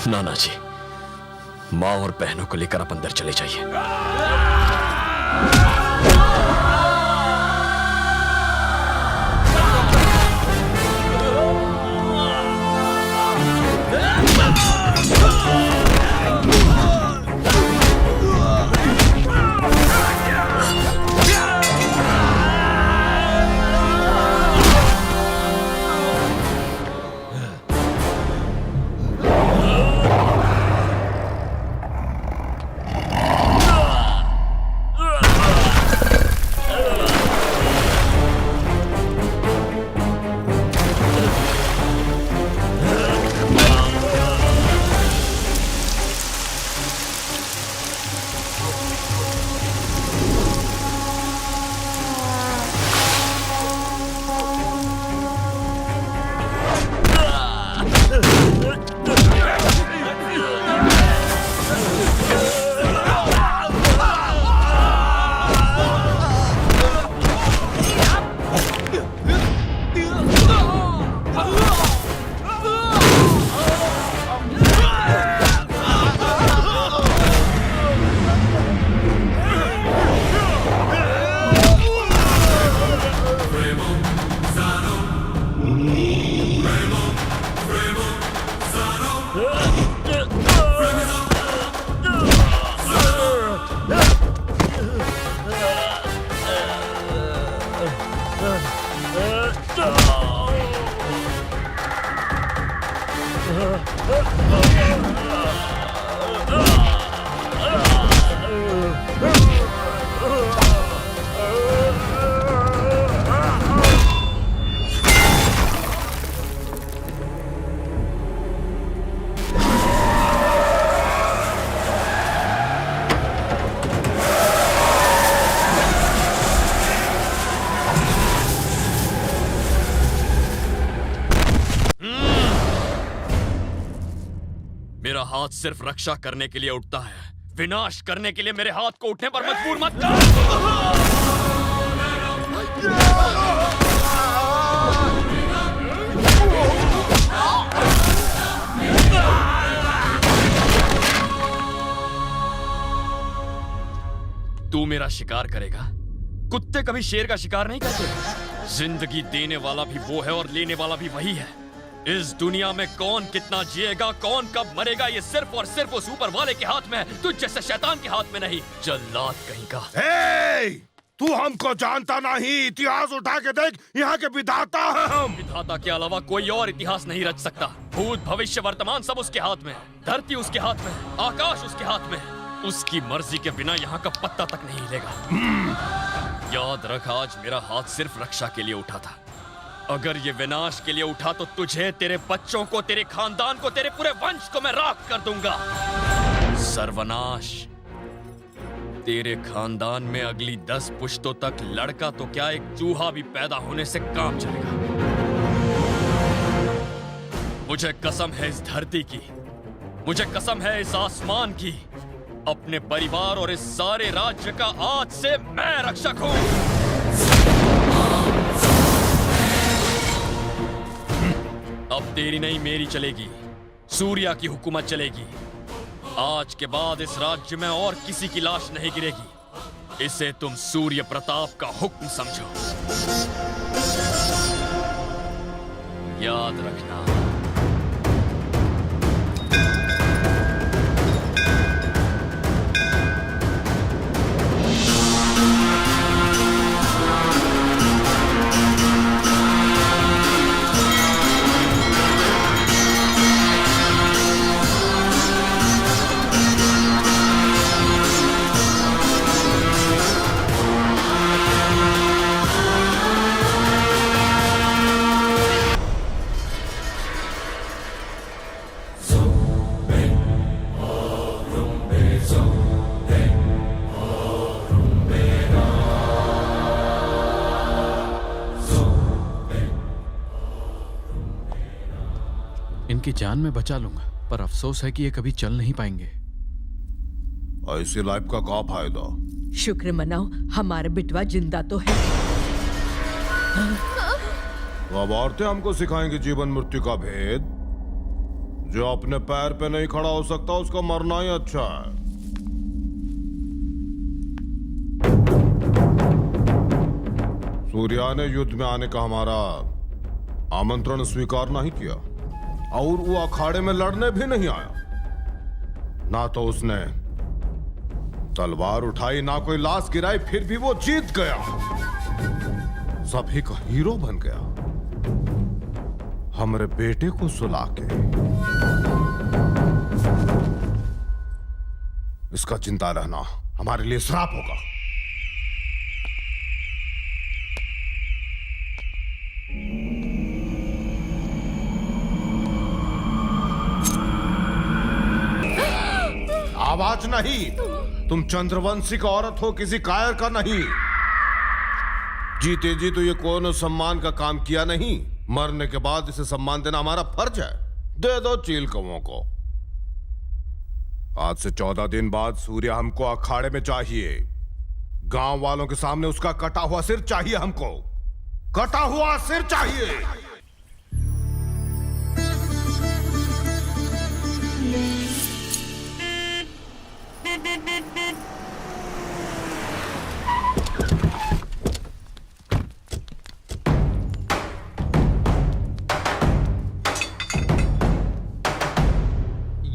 नाना जी, माँ और बहनों को लेकर आप अंदर चले जाइए। मेरा हाथ सिर्फ रक्षा करने के लिए उठता है, विनाश करने के लिए मेरे हाथ को उठने पर मजबूर मत कर। तू मेरा शिकार करेगा? कुत्ते कभी शेर का शिकार नहीं करते। जिंदगी देने वाला भी वो है और लेने वाला भी वही है। इस दुनिया में कौन कितना जिएगा, कौन कब मरेगा, ये सिर्फ और सिर्फ उस ऊपर वाले के हाथ में है, तुझ जैसे शैतान के हाथ में नहीं। जल्लाद कहीं का। तू हमको जानता नहीं, इतिहास उठा के देख, यहाँ के विधाता हैं हम। विधाता के अलावा कोई और इतिहास नहीं रच सकता। भूत भविष्य वर्तमान सब उसके हाथ में है। धरती उसके हाथ में है, आकाश उसके हाथ में है। उसकी मर्जी के बिना यहाँ का पत्ता तक नहीं हिलेगा। याद रख, आज मेरा हाथ सिर्फ रक्षा के लिए उठा था। अगर ये विनाश के लिए उठा तो तुझे, तेरे बच्चों को, तेरे खानदान को, तेरे पूरे वंश को मैं राख कर दूंगा। सर्वनाश। तेरे खानदान में अगली 10 पुश्तों तक लड़का तो क्या, एक चूहा भी पैदा होने से काम चलेगा। मुझे कसम है इस धरती की, मुझे कसम है इस आसमान की, अपने परिवार और इस सारे राज्य का आज से मैं रक्षक हूं। अब तेरी नहीं मेरी चलेगी, सूर्या की हुकूमत चलेगी। आज के बाद इस राज्य में और किसी की लाश नहीं गिरेगी। इसे तुम सूर्य प्रताप का हुक्म समझो। याद रखना। इनकी जान मैं बचा लूंगा, पर अफसोस है कि ये कभी चल नहीं पाएंगे। ऐसी लाइफ का क्या फायदा? शुक्र मनाओ हमारा बिटवा जिंदा तो है। तो अब औरतें हमको सिखाएंगी जीवन मृत्यु का भेद। जो अपने पैर पे नहीं खड़ा हो सकता उसका मरना ही अच्छा है। सूर्या ने युद्ध में आने का हमारा आमंत्रण स्वीकार नहीं किया और वो अखाड़े में लड़ने भी नहीं आया। ना तो उसने तलवार उठाई, ना कोई लाश गिराई, फिर भी वो जीत गया, सभी का हीरो बन गया, हमारे बेटे को सुला के। इसका जिंदा रहना हमारे लिए श्राप होगा। आवाज नहीं। तुम चंद्रवंशी का औरत हो, किसी कायर का नहीं। जीते जी तो ये कोनो सम्मान का काम किया नहीं, मरने के बाद इसे सम्मान देना हमारा फर्ज है। दे दो चील कौओं को। आज से 14 दिन बाद सूर्य हमको अखाड़े में चाहिए। गांव वालों के सामने उसका कटा हुआ सिर चाहिए हमको। कटा हुआ सिर चाहिए।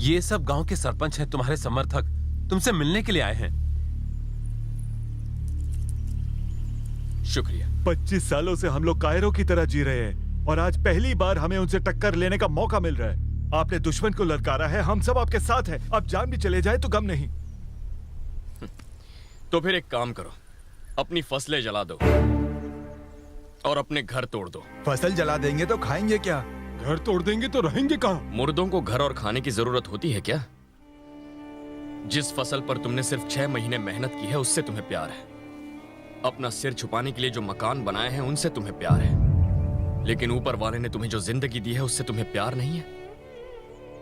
ये सब गांव के सरपंच हैं, तुम्हारे समर्थक, तुमसे मिलने के लिए आए हैं। शुक्रिया। 25 सालों से हम लोग कायरों की तरह जी रहे हैं और आज पहली बार हमें उनसे टक्कर लेने का मौका मिल रहा है। आपने दुश्मन को ललकारा है, हम सब आपके साथ हैं। अब जान भी चले जाए तो गम नहीं। तो फिर एक काम करो, अपनी फसलें जला दो और अपने घर तोड़ दो। फसल जला देंगे तो खाएंगे क्या? घर तोड़ देंगे तो रहेंगे कहाँ? मुर्दों को घर और खाने की जरूरत होती है क्या? जिस फसल पर तुमने सिर्फ 6 महीने मेहनत की है उससे तुम्हें प्यार है। अपना सिर छुपाने के लिए जो मकान बनाए हैं उनसे तुम्हें प्यार है। लेकिन ऊपर वाले ने तुम्हें जो जिंदगी दी है उससे तुम्हें प्यार नहीं है।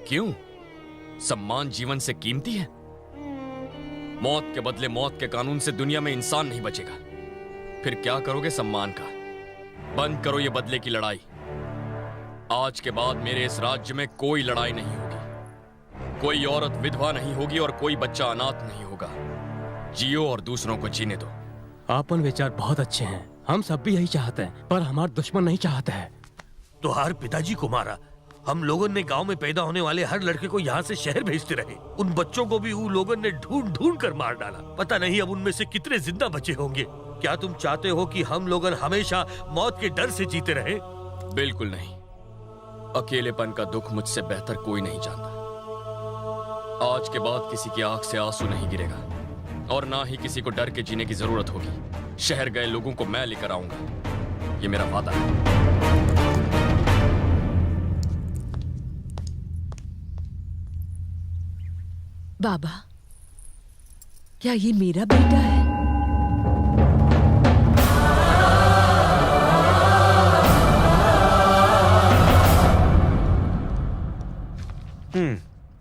क्यों? सम्मान जीवन से कीमती है। मौत के बदले मौत के कानून से दुनिया में इंसान नहीं बचेगा। फिर क्या करोगे सम्मान का? बंद करो ये बदले की लड़ाई। आज के बाद मेरे इस राज्य में कोई लड़ाई नहीं होगी, कोई औरत विधवा नहीं होगी और कोई बच्चा अनाथ नहीं होगा। जियो और दूसरों को जीने दो। आपन विचार बहुत अच्छे हैं, हम सब भी यही चाहते हैं, पर हमारा दुश्मन नहीं चाहता है। तुहार पिताजी को मारा, हम लोगों ने गांव में पैदा होने वाले हर लड़के को यहाँ से शहर भेजते रहे। उन बच्चों को भी उन लोगों ने ढूंढ ढूंढ कर मार डाला। पता नहीं अब उनमें से कितने जिंदा बचे होंगे। क्या तुम चाहते हो कि हम लोग हमेशा मौत के डर से जीते रहे? बिल्कुल नहीं। अकेलेपन का दुख मुझसे बेहतर कोई नहीं जानता। आज के बाद किसी की आंख से आंसू नहीं गिरेगा और ना ही किसी को डर के जीने की जरूरत होगी। शहर गए लोगों को मैं लेकर आऊंगा, ये मेरा वादा है। बाबा, क्या ये मेरा बेटा है?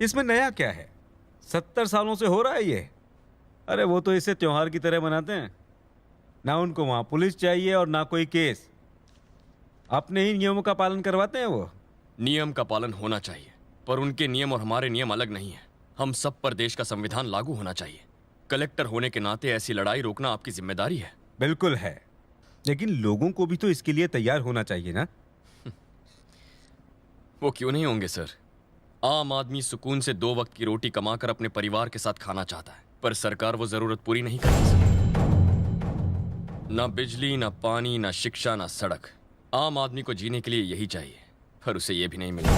इसमें नया क्या है? 70 सालों से हो रहा है ये। अरे वो तो इसे त्योहार की तरह मनाते हैं। ना उनको वहां पुलिस चाहिए और ना कोई केस। अपने ही नियमों का पालन करवाते हैं वो। नियम का पालन होना चाहिए, पर उनके नियम और हमारे नियम अलग नहीं है। हम सब पर देश का संविधान लागू होना चाहिए। कलेक्टर होने के नाते ऐसी लड़ाई रोकना आपकी जिम्मेदारी है। बिल्कुल है, लेकिन लोगों को भी तो इसके लिए तैयार होना चाहिए ना। वो क्यों नहीं होंगे सर? आम आदमी सुकून से 2 वक्त की रोटी कमाकर अपने परिवार के साथ खाना चाहता है, पर सरकार वो जरूरत पूरी नहीं कर सकती। ना बिजली, ना पानी, ना शिक्षा, ना सड़क। आम आदमी को जीने के लिए यही चाहिए, पर उसे ये भी नहीं मिला।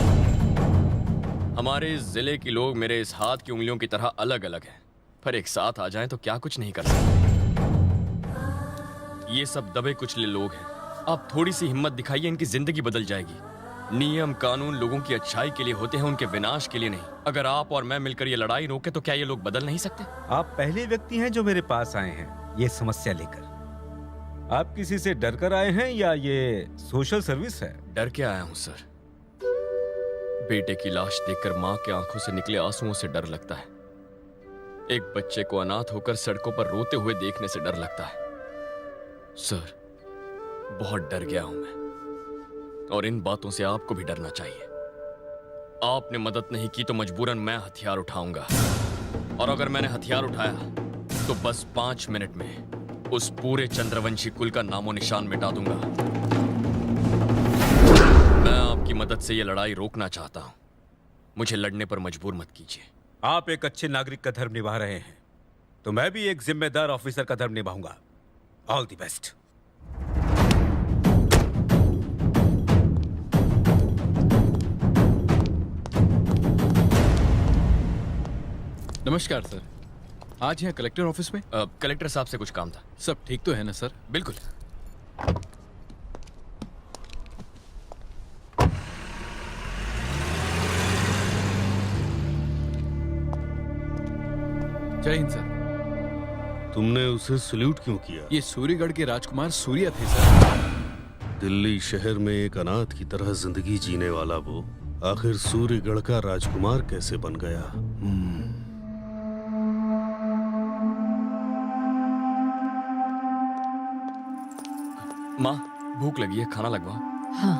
हमारे इस जिले के लोग मेरे इस हाथ की उंगलियों की तरह अलग अलग हैं, पर एक साथ आ जाएं तो क्या कुछ नहीं कर सकते। ये सब दबे कुचले लोग हैं। आप थोड़ी सी हिम्मत दिखाइए, इनकी जिंदगी बदल जाएगी। नियम कानून लोगों की अच्छाई के लिए होते हैं, उनके विनाश के लिए नहीं। अगर आप और मैं मिलकर ये लड़ाई रोके तो क्या ये लोग बदल नहीं सकते? आप पहले व्यक्ति हैं जो मेरे पास आए हैं ये समस्या लेकर। आप किसी से डर कर आए हैं या ये सोशल सर्विस है? डर के आया हूं सर। बेटे की लाश देखकर मां के आंखों से निकले आंसुओं से डर लगता है। एक बच्चे को अनाथ होकर सड़कों पर रोते हुए देखने से डर लगता है। सर, बहुत डर गया हूं मैं, और इन बातों से आपको भी डरना चाहिए। आपने मदद नहीं की तो मजबूरन मैं हथियार उठाऊंगा, और अगर मैंने हथियार उठाया तो बस 5 मिनट में उस पूरे चंद्रवंशी कुल का नामो निशान मिटा दूंगा। मैं आपकी मदद से यह लड़ाई रोकना चाहता हूं। मुझे लड़ने पर मजबूर मत कीजिए। आप एक अच्छे नागरिक का धर्म निभा रहे हैं, तो मैं भी एक जिम्मेदार ऑफिसर का धर्म निभाऊंगा। All the best. नमस्कार सर, आज यहाँ कलेक्टर ऑफिस में कलेक्टर साहब से कुछ काम था। सब ठीक तो है ना सर? बिल्कुल। जय हिंद सर। तुमने उसे सल्यूट क्यों किया? ये सूर्यगढ़ के राजकुमार सूर्य थे सर। दिल्ली शहर में एक अनाथ की तरह जिंदगी जीने वाला वो आखिर सूर्यगढ़ का राजकुमार कैसे बन गया? माँ, भूख लगी है, खाना लगवाओ। हाँ।